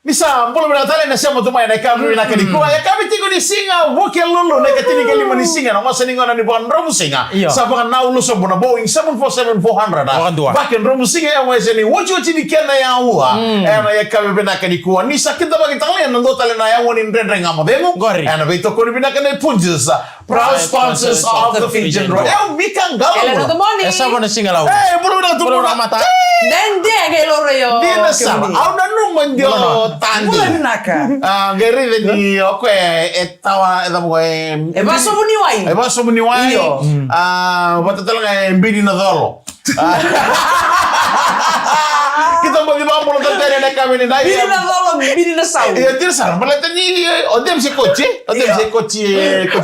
Misa, mpolo binatale na siamo tumai na kami binakani kuwa ya kami tigo ni singa woke lulu na katini kali mani singa na masa ningo ni bukan romu singa sabang na ulu so bona Boeing 747-400 bakin romu singa ya mwese ni wochi ni kena ya ua ya kami binakani kuwa ni sakita bagi tali nando tali na ya woni ndendre ngamo demo na beto koni binakani punjes proud sponsors of the Fijian Road mikang galo Elena Tomoni esa bona singa lau bulu na tu bulu na mata dan dia kayak loro yo dia sama au na nu mandio tandi Mula binaka. Geri ni oke etawa etawa Baso muniwai. Baso muniwai. Batatala mbini na dolo. Kita mau di bawah mulut dari nak kami ni Bini na dolo, bini na sau. Iya tidak salah. Malah tadi odem si koci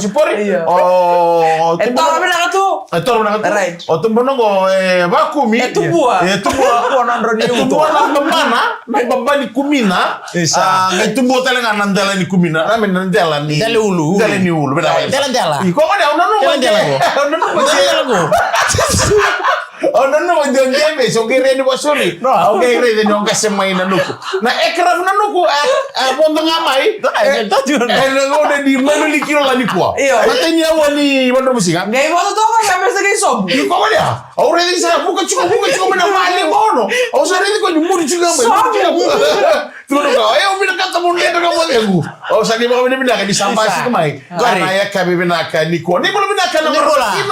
pori. Oh, Etawa binaka tu. Etawa binaka tu. Right. Oh, tumbo nongo bakumi. Etumbua. Etumbua nandro ni etumbua nambana. Nambaba ni kumina. Etumbua talengan nandala ni kumina. Namin nandala ni. Dale ulu. Dale ni ulu. Dala. Iko ada nongo. Dala. Oh no jonge so kire ni bosuri. No, okay kire ni onga semai na nuku. Na ekraf na nuku pontong amai. No de di manu likiro la ni kwa. Matanya wani wando musika. Ngai mo to ka kami sa kay sob. Iko ba dia? Ore di sa buka chuko na mali mono. O sa rin ko ni muri chuka ba. Tuno ka ayo bina kata mo nito ka mo legu. O sa ni mo kami bina ka di sampay si kamay. Kana ya kabi bina ka ni kwa. Ni mo bina ka na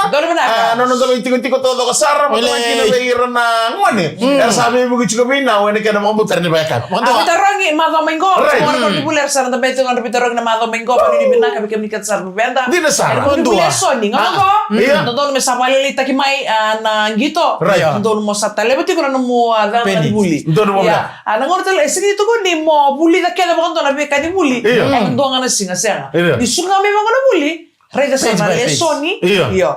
Dole binaka. no tiko todo ka sara mo kina beira na ngone. Sabi mo chuka bina wene ka na mo mutar ni ba ka. Pitarongi madho minggo. Orang ko dibuler sarang tempe itu kan pitarong na madho minggo pa ni binaka bikam nikat sar benda. Di na sara. Dibuler soni ngako. Nandun me sapalili takimay na ngito. Nandun mo sa tele beti ko na mo ada buli. Nandun mo ya. Nangor tele sige to ko ni mo buli da kaya mo na beka ni buli. Nandun nga na singa singa. Di sunga me mga na buli. Rega sa na lesoni. Iyo.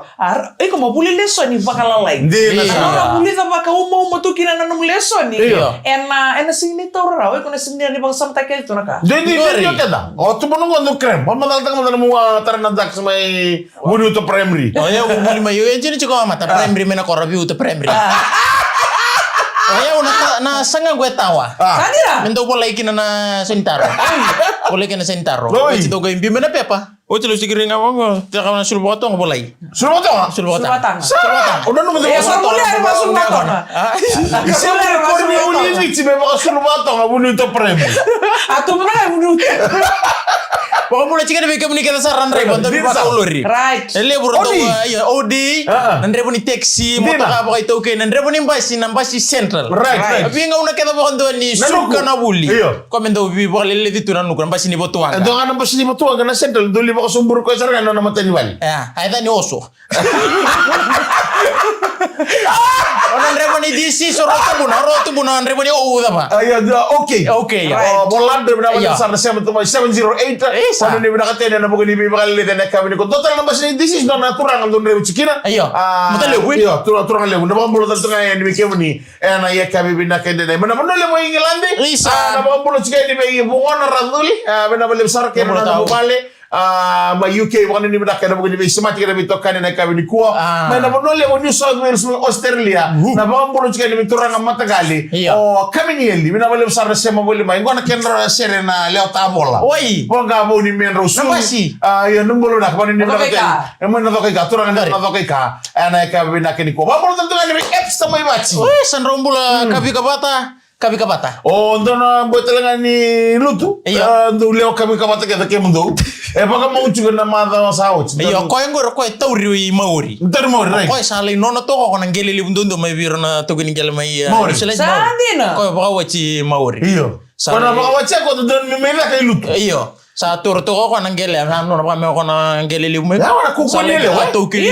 Iko mo buli lesoni bakalalay. Di na sara. Ano buli da baka umo to kinana nung lesoni. En singni to raw ko na singni ni bang samta kay to naka. Di kada. O tu mo no krem. Pamalatang mo na mo tarandak sa may wunu to primary. Oh ya umuli mayo enjini chiko mata primary mena korabi uta primary. Oh ya na sanga gue tawa. Kanira. Mendo boleh kina na sentaro. Boleh kina sentaro. Oci to go imbi mena pepa. Oci lu sigiri ngawang. Taka na sulboto ng boleh. Sulboto. Sulbatang. Udah no mo. Ya sulboto ba sulboto. Isema ko ni uli ni tibe ba sulboto nga wunu to primary. Ato mo na wunu. Pokok mulai cikar beka menikah saran re bonto bi baka uluri. Right. Ele buru to ya Odi. Nandre puni taxi moto ka ba ito ke nandre puni mbasi central. Right. Abi nga una keda ba ndo ni suka na buli. Komendo bi ba lele ditu nanu kan mbasi ni botuanga. Ndo nga mbasi ni botuanga na central duli ba ko sumbur ko sarga na namatay ni wali. Ya, aida ni oso. Nandre puni DC roto buna nandre puni uda ba. Okay. Bolan de bina sa 708. Ano ni bina katene na bugo ni bi bakal lite na kami ko. Total na mbasi this is not natural ng donre chikina. Turang lewu. Na ba mulo tanto nga ni bikemo ni na ya kami bina kende na. Mana le mo ingilande. Na ba mulo chikay ni bi bungona randuli. Bina bale sar ke na bale. Ma UK wakani ni bina kende bugo ni bi semati kende bi tokane na kami ni kuwa. Mana mulo le New South Wales Australia. Na ba mulo chikay ni bi turang matagali. O kami ni eli bina bale sar sema bole mai ngona kendra sere na leo tabola. Oi. Ponga mo ni men rosu. Nambasi. Ya numbolo na kani ni bina kende. Emana tokai ka turang na tokai ka. Ana ka bina kende ko. Ba mulo tanto nga ni apps tamay bachi. Oi, sanrombula kabi kabata. Oh, ndona botelenga ni lutu. Ndo leo kami kabata keda kemundo. Baka mau juga na mada sauch. Iyo, ko ngoro ko tauri maori. Ntar maori, right? Ko sale nono to ko nang geleli bundundo mai birona to gini gele mai. Maori. Sandina. Ko baka wachi maori. Iyo. Kona baka wachi ko don mimela kay lutu. Iyo. Sa tur to ko nang gele am no pa me ko nang geleli mai. Ya wana kuko ni le. To ki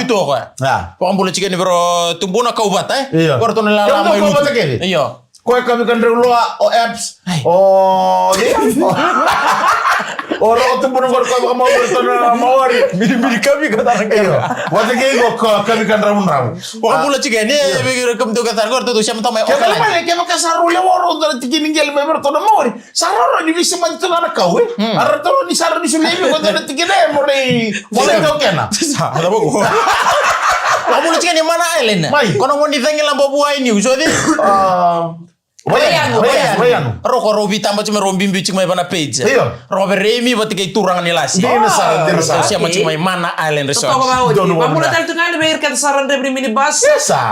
to ko. Ya. Pokon bulu chikeni bro tumbuna kaubata Iyo. Ko to la mai lutu. Iyo. Ko kami kan reloa o apps. Oro tu pun ko mau bertona maori. Biri kami kata ngelo. Wate ke ko kami kan ramun. Pokon bulu chikeni be kam to kata ko to siam to mai. Kaya male ke maka sarule woro do tigini ngel be bertona maori. Saroro di bisa man to na kawe. Ar to ni sarro ni sulemi ko do tigine mo to kena. Sa ada ko. Pokon bulu chikeni mana island. Kono ngondi tangel lambo buai ni usodi. Bayano. Roko robi tamba cuma rombimbi cuma bana page. Iya. Robe remi bati kay turang nilasi. Dina sa. Siya cuma Mana Island Resort. Totoo ba odi? Pamula tal tungan bayar kan saran debri minibus.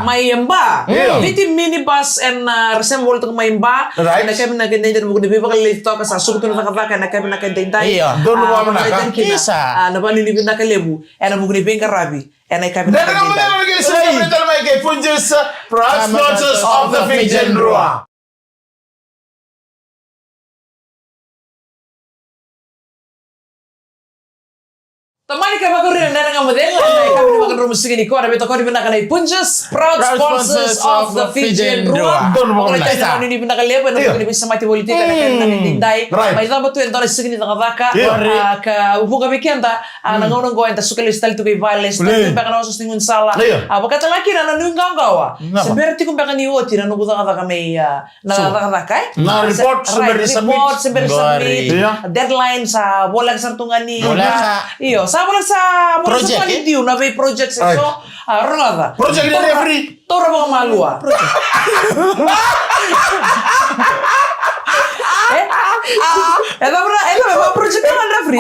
May yamba. Viti minibus and resemble to may yamba. Na kami na ganda mo gudi ba kali to ka sa sugto na nakaka na kami na kantay. Doon mo na ka. Isa. Na ba nilibin na kalebu. Na mo gudi ben karabi. Na kami na kantay. Proud sponsors of the Fijian Rua. Tamani ka makurin na nga model na kami na magkaroon musik ni ko na bito ko rin na kanay Punjas proud sponsors of the Fijian Rua. Doon mo na isa. Ano ni pinakaleban na kami sa mati politika na kami na tinday. May tama to ento sik ni nakavaka ka upo kami kenta nangonong go enta sukalista to kay violence na pa kana sustingun sala. Bakit laki na nung gawa. Seberti kung baka ni oti na nugo ka kami na kay. Na report submit deadline sa bolag sartungan ni. Iyo sama lang sa project diu na may project sa so ronada project ni referee tora mga malua ito project ng referee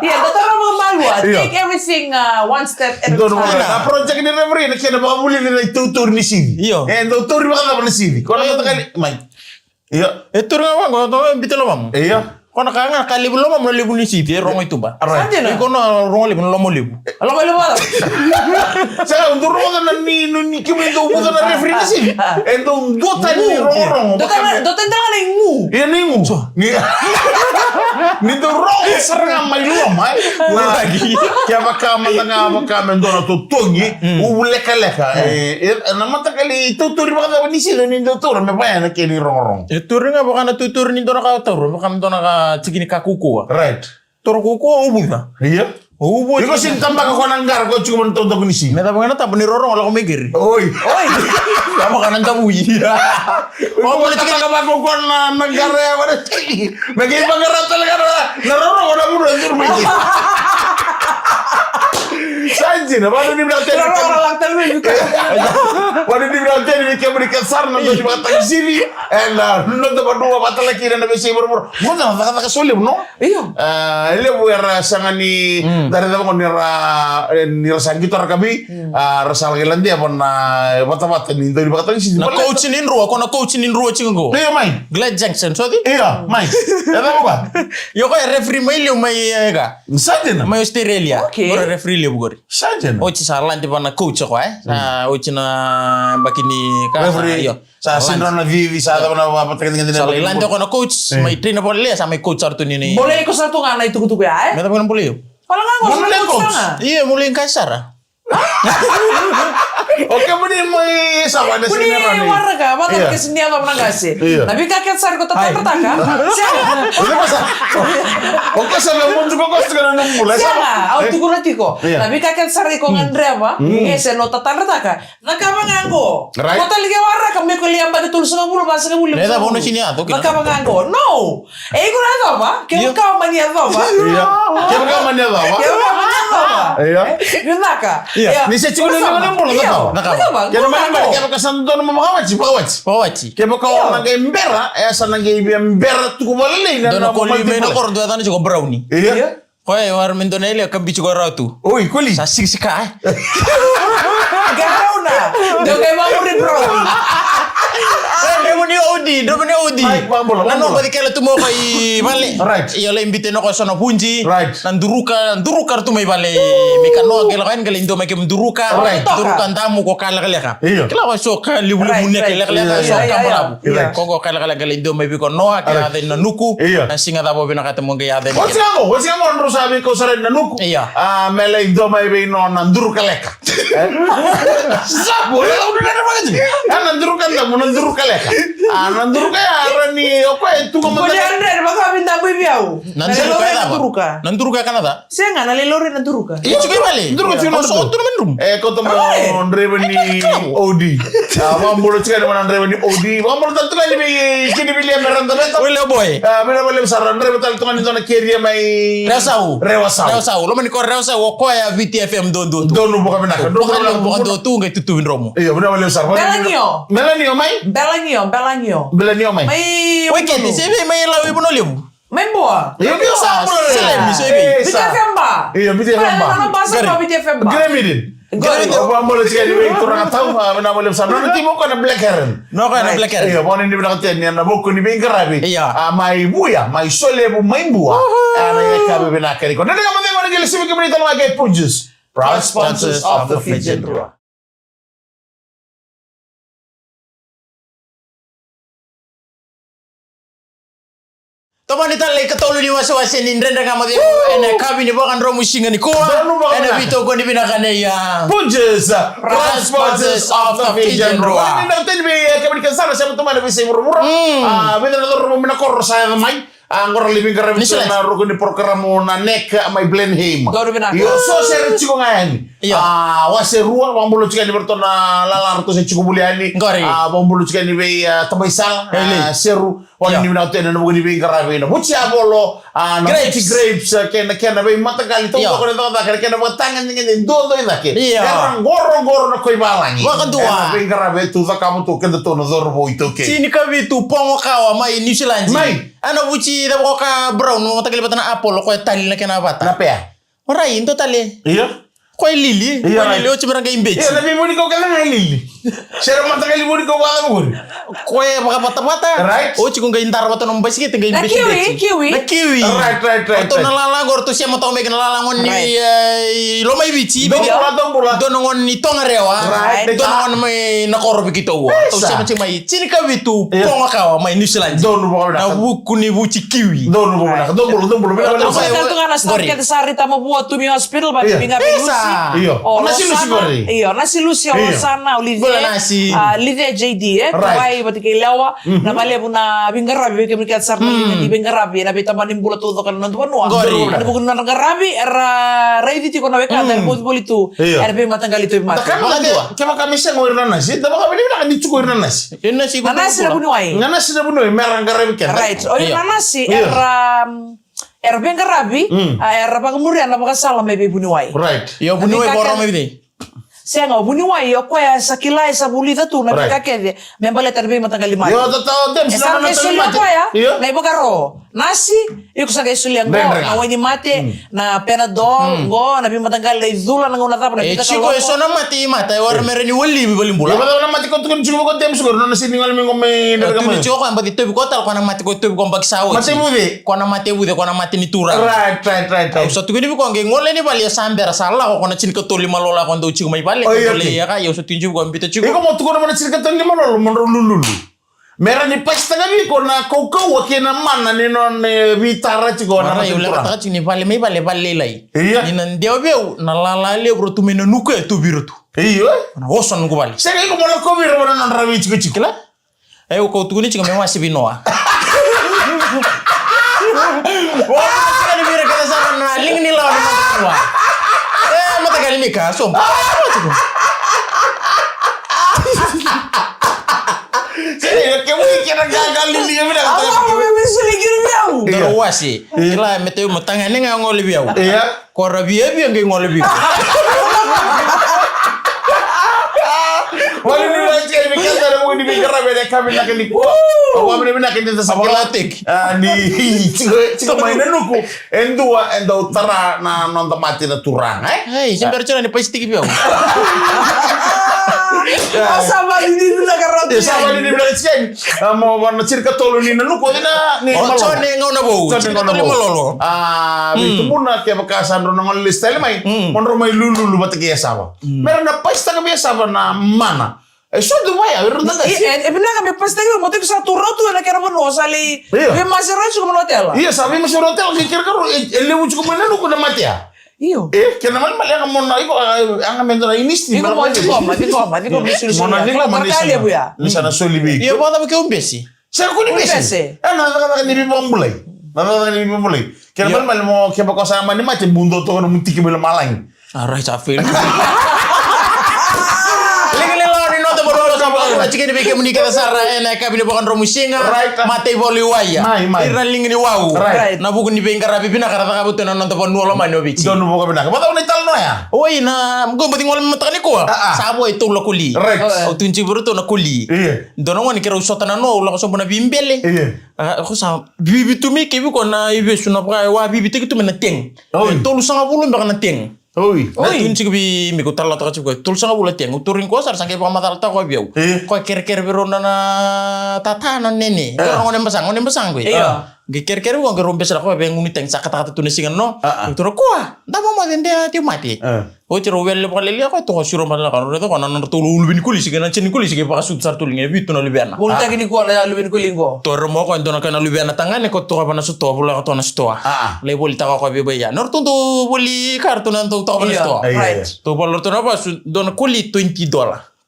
yeah tora mga malua take everything one step at a time project ni referee na kaya baka muli nila tutur ni CV tutur baka na CV kung ano kali iya ito nga wang ito bitalo mam iya kono kanga kali belum mau libu ni siti rongo itu ba Saja na. kono rongo libu lo mau libu saya untuk rongo na ni kimi do buta na referee na si endo dota ni rongo dota tangan na ngu iya ni ngu ni do rongo serang mai lo mai lagi kaya baka matanga baka mendona to tongi uleka leka na matakali tutur baka ni silo ni tutur me baya na kini rongo tutur nga baka na tutur ni dona ka tur baka dona ka cikini ka kuku right toro kuku ubu na iya ubu iko sintamba ka konanggar ko cuma tonto ko ni si meta bangana ta bani roro wala ko megir oi kamu kanan tamu iya mau boleh cakap ka ko kon negara ya wala bagi bangara talaga na roro wala mo na tur mai Sanji na baru ni bilang tadi orang televisi baru ni bilang tadi dia berikan saran untuk dibatang sini nonton berdua batal lagi dan besi berburu guna kata solim no iyo ele buat sangani dari tamu nira sangkitor kami rasa lagi lantai apa na bata-bata ni untuk dibatang sini na coachinin ruwa ko na coachinin ruwa cingo iya mai Glad Jackson so di iya mai ada apa yo ko referee mai liu mai ga saja na mai Australia ora referee liu bugori saja na ochi sa lanti bana coach ko na ochi na bakini ka referee sa sindron na vivi sa ada na patekan sa lanti ko na coach mai trainer po le sa mai coach arto ni boleh ikut satu nga na itu ya meta ko na boleh kalau nga Mulai coach. iya mulai kasar Oke, muni mai sama ada Kuni sini Rani. warga, mata ke sini apa menang sih? Tapi kakek sar kota tertaka. Ini masa. Oke, saya mau juga kos sekarang mulai sama. Aku tuh nanti kok. Tapi kakek sar ko ngandre apa? Ese no tata tertaka. Nakama nganggo. Kota liga warga kami kuliah pada tulis sama bulu bahasa kamu. Neta bono sini ato kina. Nakama nganggo. No. Ko na to ba? Kaya ka mania to ba? Iya. Kaya ka mania to ba? Kaya ka mania to ba? Iya. Gendaka. Iya. Ni se chukuna ni bolo to. Nakama. Kaya naman kaya ka santo na Pawachi. Kaya ka nang embera, sa nang embera tu ko balay na. Dono ko lime na kor do tani ko brownie. Iya. Koy war men dono ile ka bici ko ratu. Oi, kuli. Sa sika. Garaw na. Do kay mamuri brownie. Do meni Odi. Nano ba dikela tumo kay bale. Right. Iyo la imbite no ko sono punji. Right. Nanduruka tu may bale. Mikano gela kan gela indo make menduruka. Right. Duruka ndamu ko kala kala ka. Kila ko so ka liwlu munne kala kala so ka balabu. Ko kala kala gela indo may biko no ka ade nanuku. Singa dabo bina kata mo gaya ade. What's nga ndro sabi ko sa nanuku. Mele indo may bino nanduruka leka. Sapo, udah ada banget. Nanduruka ndamu nanduruka leka. Nanduruka ya arani oke tu Boleh Andre baka minta bibiau. Nanduruka Kanada. Saya nggak nalilori nanduruka. Iya juga balik. Nanduruka cuma so tu menrum. Kau temu Andre bani Odi. Mambo cakap dengan Andre bani Odi. Mambo tentu kan lebih kini pilih merantau betul. Wala boy. Mana boleh besar Andre betul tu kan itu nak kiri mai. Rewasau. Lo meni ko Rewasau ko ya VTFM don. Don bukan benar. Don Bukan tu nggak tutuin romo. Iya, benar boleh besar. Melanio, mai? Belanio, mai? Mai Weekend ni sebe mai lawi bono liu. Mai boa. Iya, biasa. Bite Femba. Iya, bite Femba. Mana bahasa kau bite Femba? Gremidin. Apa boleh sekali turang tahu mana boleh besar. Nanti mau kena black heron. No kan black heron. Iya, mau ini bilang katian ni anak buku ni bingkarabi. Iya. Mai buya, mai sole bu mai buah. Ana ya kabe benakari. Kau nanti kamu tengok lagi lesi keberita lagi punjus. Proud sponsors of the Fijian Rua. Toman ita le katolu ni wasa-wasa ni ndenda kama dia ena kabi ni bakan romu singa ni koa ena bito ko ni binakane ya punjes proud sponsors of the Fijian Rua. Ini nanti bi kami kesana sama teman bisa murmur. Benda nanti romu binakor saya mai. Angkor living karabi na rugo ni program na nek may Blenheim. Yo so seri chiko ngayan. Wase ruwa wambulo chika ni bertona lalar to se chiko buliani. Wambulo chika ni be tabaisal seru wani ni na tena no ni be karabi na. Buchi abolo na grapes kena be matagali to ko na kena batangan ni do indake. Karang goro na koi balangi. Wakadua. Be karabi tu kamu to kenda to no zorbo itoke. Sini kabi tu pongo kawa mai New Zealand. Mai. Ana buci da boka brown mo tagal batana apple ko tali na kana bata. Na pea. Ora into tali. Iya. Ko lili. Ko lili o chibara ga imbechi. Iya, nabi mo ni ko kala ngai lili. Sera mata kali mo ni ko wala mo. Ko e baka bata-bata. Right. O chiku ga intar bata no mbasi ke ga Na imbechi. kiwi. Right. To na lala gor to siamo to me ga lala ngon ni lo mai bici. Dong pula. Do no ngon ni tonga rewa. Do no ngon mai na koro bikito wa. To siamo chi mai chini ka bitu ponga kawa mai New Zealand. Do no bo Na buku ni buci kiwi. Do no bo na. Dong pula. Saya tu kan start kita sari tamu buat tu mi hospital ba binga belusi. Iya. Nasi lusi goreng. Iya, nasi lusi sana Olivia. Olivia JD kawai bati ke lawa na mali buna bingarabi ke mereka sarna di bingarabi na bita manim bulat tu kan nantu panua. Ada bukan na ngarabi era ready ti ko na weka dan boli tu. Era be matanggali tu mas. Kama kami sen ngorna nasi, tapi kami ni nak dicukur nasi. Nasi ko. Nasi na bunuai. Nasi na bunuai merang ngarabi kan. Right. Oh, nasi era bingarabi era pagmurian na pagkasala may bunuai. Right. Yo bunuai borong may bide. Saya nggak bunuai yo ko ya sakilai sabulita tu na bikakede membale terbe matanggali mai. Yo tahu dem sana na ya. Na ibu karo nasi iku sa gaisulia ngo na wani mate na penadol ngo na bi matanggali izula na ngona tapa na bita chiko eso na mati mata war mereni wali bi balimbula. Yo na mati ko tukun chiko ko dem siguro na nasi ningal mi ngome na kama. Chiko ko ambati tobi ko tal ko na mati ko tobi ko bagsawo. Mati bude. Ko na mati bude ko na mati ni tura. Right. So tukuni ko nge ngole ni bali sambera sala ko na chin ko toli malola ko ndo chiko mai bali. Ya ka yo so tinju ko ambita chiko. Iko mo tukun na chin ka toli malolo monrululu. Mera ni pasta gabi ko na kau wakina mana ni non vitara chiko na yo la ta chini vale me vale lai. Iya. Ni nan deo beu na la le bro tu mena nuke tu birutu. Iya. Na oson ko vale. Sega iko mo ko biro na nan rawi chiko chikla. Ayo ko tukuni chiko me wasi binoa. Wah, sekali biro kata sana na ling ni lawan mata. Mata kali ni ka so. Saya kamu kira gagal lili kami dah. Apa bisa lagi biau? Terwasi. Kila meteu matangane nga ngoli biau. Iya. Kora biya biya ngi ngoli biau. Wali ni lagi kami kata ada mau dipikir beda kami nak ni ko. Awam ni nak ni sakilatik. Ni cik mainan nuku. Endo utara na non temati na turang. Hey, sampai cina ni pasti biau. Sama ini dulu karena sama ini bilang sekian mau warna cirka tolu ni nanu ko na ni malo ne ngona bo malolo itu muna ke bakasan ro ngol listele mai monro mai lulu batake sama mera na pasta ka biasa na mana so do vai aver nada e bina ka me pasta ka mo te satu rotu na kera bono sali e masera chu mo hotel iya sabi masera hotel ke kira karo ele wuchu ko nanu ko na matia. Iyo. Kena man malah kamu naik kok ang mentora ini sih. Iko mau mati kali ya bu ya. Misalnya solibi. Iya apa tapi kau besi. Saya kuni besi. Nada ni bimbang mulai. Kena man malah mau keba kau sama ni macam bundo tu kan muti kebel malang. Arai cafil. Lagi lawan ni nota baru sama. Ora chike be kemuni kata sara ena kabine bokan romusinga. Mate voli waya. Irna lingni wau. Na buku ni bengkara bibina karata kabuto na nonto pon nuolo mano bici. Don buka bina. Mata ni tal no ya. Oi na mgo bati ngol matani ko. Sabo itu lo kuli. O tunci bruto na kuli. Dono ngoni kira usota na no lo so bona bimbele. Ako sa bibi tumi kebi ko na ibe suna pra wa bibi te kitu mena teng. Tolu sanga bulu mbaka na teng. Oi. Tunci kebi mi ko tala ta ko tolu sanga bulu teng. Turin ko sar sangke pa matal ta ko biau. Ko ker berona na tatana nene. Ko ngone basang ko. Ger ko ngombe sala ko be nguni teng sakata tu nesingan no. Turo ko da mo dende ti mati. O tiro welle ko lele ko to suro mala kan reto kan nan to lubin kuli sigana chen kuli sige pa sut sar tulinge bitu na lubena. Bol ta gini ko la lubin kuli go. Toro mo ko ndona kana lubena tangane ko to pa na suto bula ko to na suto. Le bol ta ko be ya. Nor to boli kartu nan to pa na suto. Right. To bol to na pa don kuli $20.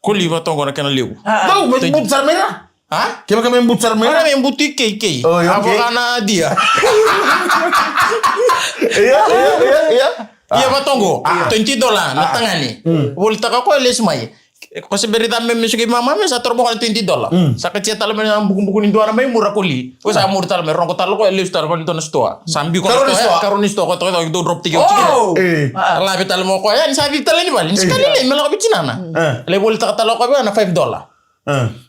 Kuli va to ngona kana lewu. Tahu betul sarmena. Hah? Kaya kami embut sarmena. Mana yang butuh kei. Oh, iya, Apa karena dia? Iya. Iya batongo. $20 na tangani. Boleh tak aku les mai. Kasi berita meme sugi mama me sa torbo kan $20. Sa kecil tal me buku-buku ni doana mai murah kuli. Ko sa murah tal me ronko tal ko les tal ko to na stoa. Sambi ko stoa karoni stoa ko to do drop tiga Oh. La betal mo ko yan sabi tal ni bal. Sekali le melo ko bicinana. Le boleh tak tal ko ba na $5.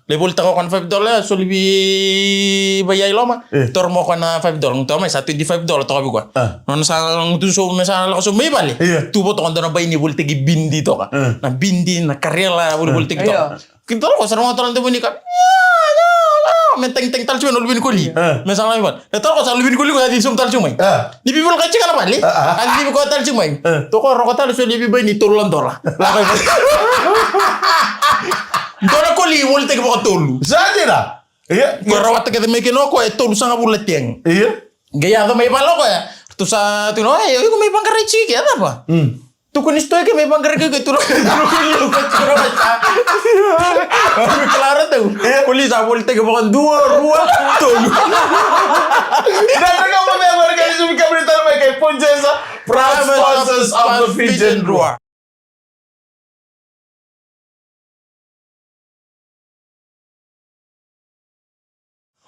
Lebol tako kan $5 so libi bayay loma tor mo ko na $5 to may sa $25 to ko ko non sa tu so me sa la so may bali tu bo to kan na bay ni bol tigi bindi to ka na bindi na karela bol tigi to kinto ko sa mga to ni ka menteng tal cuma lubin kuli me sa may bal to ko sa lubin kuli ko di sum tal cuma ni bibol ka chika na bali an di ko tal cuma to ko ro ko tal so libi bay ni $2 la ko Dona koli wolte ke bako tolu. Saja dah. Iya. Rawat ke me ke no ko tolu sanga bulat tieng. Iya. Gaya to may palo ko ya. Tu sa tu no ay ko may pangkare chiki ada apa? Tu kunis to ke may pangkare ke tu ko baca. Claro tu. Koli sa wolte ke bako dua tolu. Dan mereka memang guys suka berita mereka Ponjesa proud sponsors of the Fijian Roar.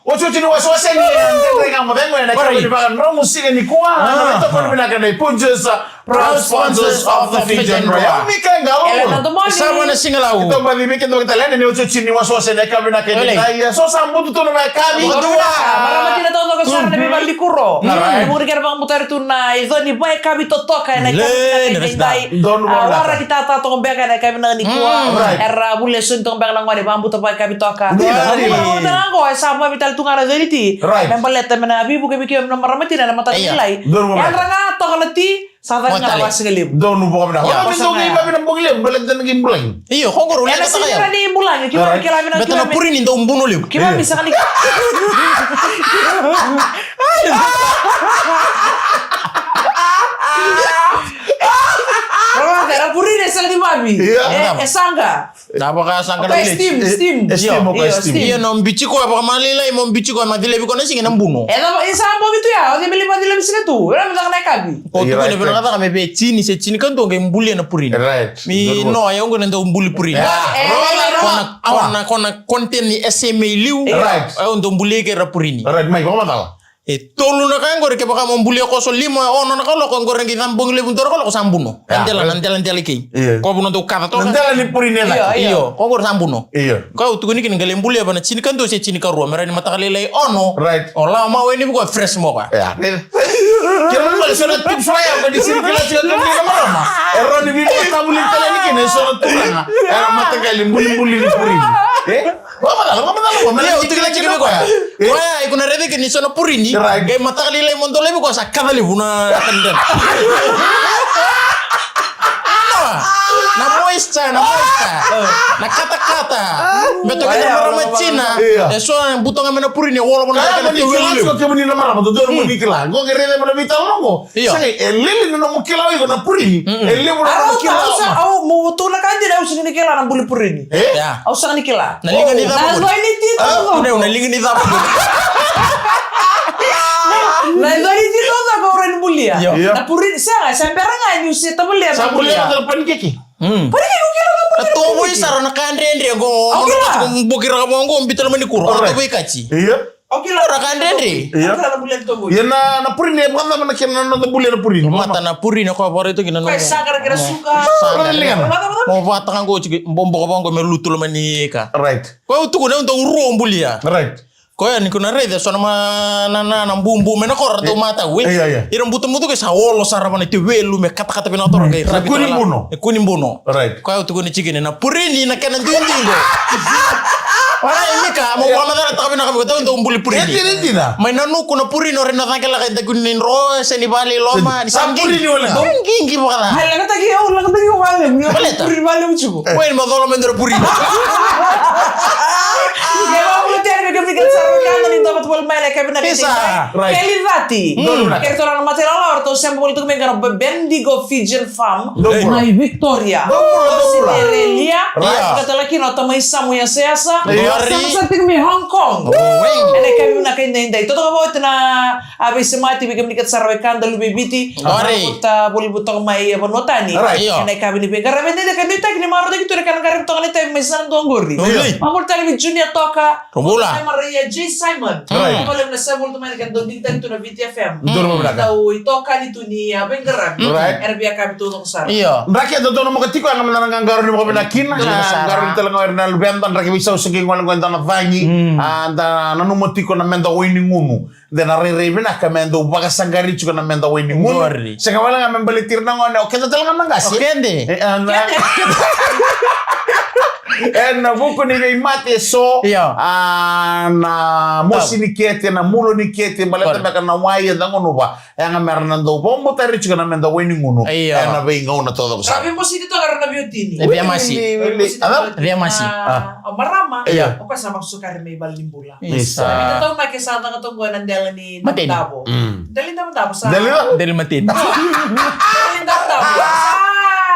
Ocho chini wasiwasi ni ndenge mabengo na kama ni bana romu sige ni kwa na mtoto kwa bina kana Ponjesa proud sponsors of the Fijian Roar. Mikanga o. Sama na singalau. Ito ba bibi kendo kitalene ni ocho chini wasiwasi na kama na kana ya so sambutu to na kami dua. Marama tina to ko sar na bibal di kuro. Muri kar bang mutar tu na izo ni bai kami to toka na kami dai. Awara kita ta to mbeka na kami na ni kwa. Era bule sun to mbeka na ngwa de bambu to bai kami toka. Tara ko sama vital tungara zeliti. Membaleta mena bibu kami kiam na maramati na mata nilai. Yan ranga to kalati Sabar ngawas ngelim. Donu buka bina. Wala bintong iba binambugilim. Balag na naging bulang. Iyo, kongoro. Yan na sinira ni bulang. Kima kila Beto na purin into umbuno liw. Kima bisa kali. Era purin esa di babi. Sangga. Napaka sangka na steam. Iya nom bici ko apa malila mo bici ko madile bi ko na singa nambuno. Isa mo bitu ya, o bili madile bi singa tu. Era mta na kabi. O tu ne bena kata kame be chini se chini kan to nge mbuli na purin. Mi no ya ngo ndo mbuli purin. Kona konten ni SMA liu. Ay ndo mbuli ke ra purini. Right, mai ko mata. Tolu na kan gore ke baka mombuli ko so lima ono na kalo ko gore ngi tambong le buntor ko sambuno. Andalan ki. Ko buno to kata to. Andalan ni purine na. Iyo, ko gore sambuno. Iyo. Ko tu ni kin ngale mbuli ba na chini kan to se chini ka ro mera ni mata kale lai ono. Right. Ola ma we ni ko fresh mo ka. Ya. Kira mo so na tip fire ko di sirkulasi ko ni mama. Ero ni bi ta buli tele ni kin so na tunga. Ero mata kale mbuli ni purine. Vamos Iya, utu kila chiki ko ya. Waya ikuna rede ke ni sono purini. Ge mata kali le mondo le ko sa kada le buna kanden. Na moista. Na kata. Beto ke marama Cina. So butong amena purini wolo mo na kali wele. Ko ke muni na marama do mo mikila. Go ke rede mo bita mo. Sai elele no mo kila ko na purini. Elele mo na kila. Au mo to na kandi na usini kila na buli purini. Ya. Au sanga ni kila. Na linga ni Na lo ini tito. Una linga ni dapo. Na lo ini tito da ko ren bulia. Na purini sanga sambera nga ni usi ta bulia. Sa bulia dal pankeki. Panikeki ko kila na Ato boy sarana kandre go. Mo bukira mo ngo bitul manikuru. Ato boy kachi. Iya. Oke lah. Ora kandre. Iya. Kalau bulan tu boy. Ya na puri ne bukan na kena na bule na puri. Mata na puri na ko bore itu gina no. Kau sangar kira suka. Mo bata kan go chigi bombo bongo melutul manika. Right. Ko tu kuna untuk rombulia. Right. Ko ya ni kuna rede sona na bumbu mena ko rato mata we. Iya. Iram butu ke sawolo sarabana ti welu me kata-kata bina tora gai. Kunimbuno. Right. Ko tu kuna chigi na puri ni na kana dindingo. Wala ini ka mo kama na ta bina ka to umbuli puri. Hindi na. May nanu kuna puri no rin na kala kay dagunin ro se ni bali loma ni Puri ni wala. Gingi mo kala. Hai lang tagi ako lang tagi wala. Puri wala mo chugo. Well, madolo mendro puri. Kaya ako tiyan ka bigat sa rokano ni dapat wal mai kaya na Isa. Right. Kaya livati. Kaya to lang material or to sempre volto come gara Bendigo Fijian Farm. Mai Victoria. Siderelia. Katala kino to mai samu ya seasa. Sa tingin mi Hong Kong. Ene kami na kay nday. Toto ka na abis mati bigam ni kat sarwekan dalu bibiti. Kita boleh butong mai bonotani. Ene kami ni begara bende de kami tak ni maro de kitu kan garim to kan te mai san dongori. Mamur tali mi junior toka. Rombula. Maria J Simon. Kalau na sa volto mai kan donding tan to na VTFM. Tau toka ni tu ni abengara. Erbia kami to sar. Iya. Rakyat do mo katiko ang manang garu ni mo kabinakin. Garu talaga na lubentan rakyat bisa usaging wala kwenta na vangi. Anda nanumotiko na menda winning ngunu. Den arere bina ka mendo baga sangari chuka na menda winning ngunu. Saka wala nga membalitir na ngone. Okay talaga mangasi. Kende. Na buku ni kay mate so na mosi ni kete na mulo ni kete balata na kana waya da ngono ba nga meron do bombo tari chuka na menda winning ngunu. Na be ngona todo ko sa. Sabi mo si dito karena beauty ni. Via masi. Via masi. Marama. O kasama sukar may balimbula. Isa. Sabi to na kesata ka tong gonan dela ni Tabo. Dali na Tabo sa. Dari matin. Dali na Tabo.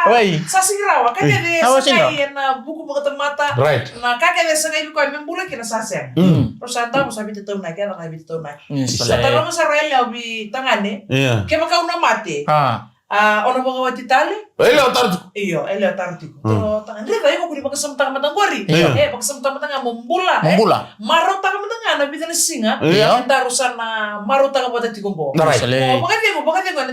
Wai. Sa sigarawa kanya de sakay na buku mga mata. Right. Na kaya de sakay ko membula kina sa sen. Pero sa Tabo sabi to na kaya na kabi to na. Sa tanong sa Real bi tangane. Kaya makaw na mate. Ono ba kawat itali? Ele otartiko. Iyo, ele otartiko. Pero tangan rita yung kung pagkasamtang matang gori. Pagkasamtang matang membula. Maro taka matang na bitan singa. Darusan na maro taka bote tikombo. Bakit yung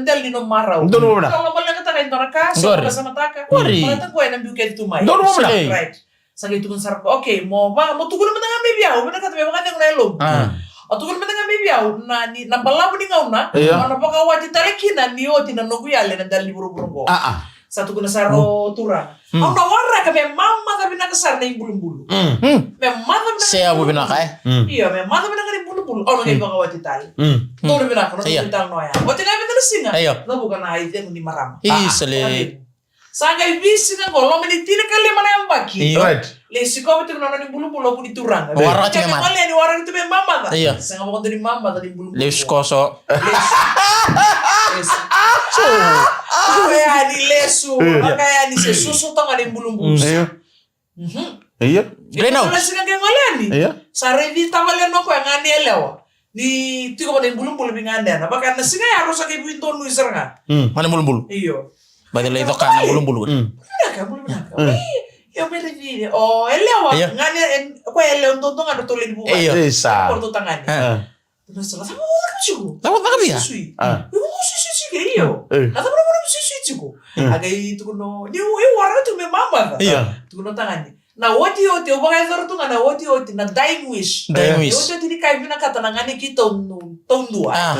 nandal ni no maraw. Doon mo na. Kalau malang kata kain tora ka, so kasama taka. Bakit ko ay nambiuket tumay. Doon mo na. Right. Sa gitu kun sarap. Okay, mo tugon matang may biyaw. Bina kata bakit yung nailog. Tugon matang may biyaw na nambalaw ni ngauna. Ano pa kawati talekina ni oti na nogu yale na dali buru-buru ko. Satu kuna saro turang. Ang nawara ka may mama tabi na kasar na yung bulu-bulu. May mama na Saya bu binaka Iya, may mama na yung bulu-bulu. Ano nga yung kawati tali. Toro binaka, no tal no ya. Wati nga binaka singa. Na bukan na ay ni maram. Isale. Sangay bisi na ko, lo menitini kali mana yang baki. Right. Lesi ko betul nana ni bulu-bulu aku diturang. Warna tiga mama. Kali ni warna itu may mama ta. Iya. Sanga mo ni mama tadi bulu-bulu. Leus koso. Kaya ni lesu, kaya ni sesusu to nga ni bulu-bulu. Iya. Greenhouse. Wala sila kaya ngalian ni. Sare di tamalian mo ko nga ni elewa. Ni tiko mo ni bulu-bulu binganda. Baka na singa harus sa kibuito no isar nga. Mana bulu-bulu? Iyo. Badala itu kana bulu-bulu. Bulu-bulu. Yo mere di. Oh, elewa. Ngani ko elewa tonto nga dotole di buka. Isa. Porto tangani. Terus salah sama ka chugo. Tahu tak dia? Sui iyo. Nata mo sui chugo. Agay itu kuno. Di wara tu me mama. Tu kuno tangani. Na woti o baka zoro tu na woti na dying wish. Woti di kai bina kata ngani ki tondua.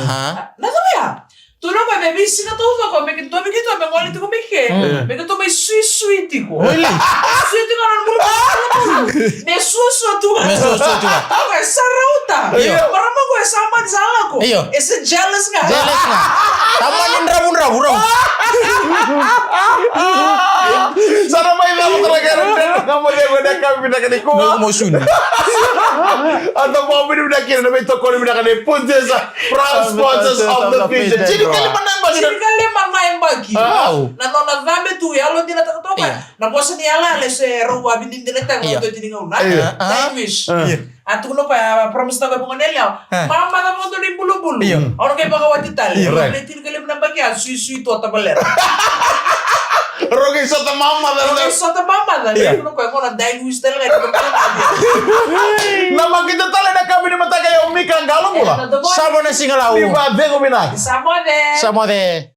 Na ya. Tu no ba baby sina to ko me to me ngoli tu ko me ke. Me to me sui tiko. Sui tiko na mo. Me susu tu. Apa sarauta. Marama ko sama di sala ko. Ese jealous nga. Tamanin rabu. Sana may naman talaga kamu dia bedak kami bedak ni ko. Mo suni. Atau mau bedak na may toko ni bedak ni Puntesa proud sponsors of the future. Jadi kali mana yang bagi. Na nona vambe tu ya lo dina tak topa. Na bosa ni ala le se ruwa bindin dina tak lo tu dina una. Daiwish. Atu no pa promise ta ko ngonelya. Mama ta mo to ni bulu-bulu. Orang kay baka wati tali. Tin kali mana bagi sui tu ta baler. Rogi sa mama Oke, sota mama lah. Dia no kaya ko na dahil wistel kaya ko Nama kita tala na kami ni mata kaya umika ngalo mo. Samo na singalau. Di ba de ko minag. Samo de. Samo de.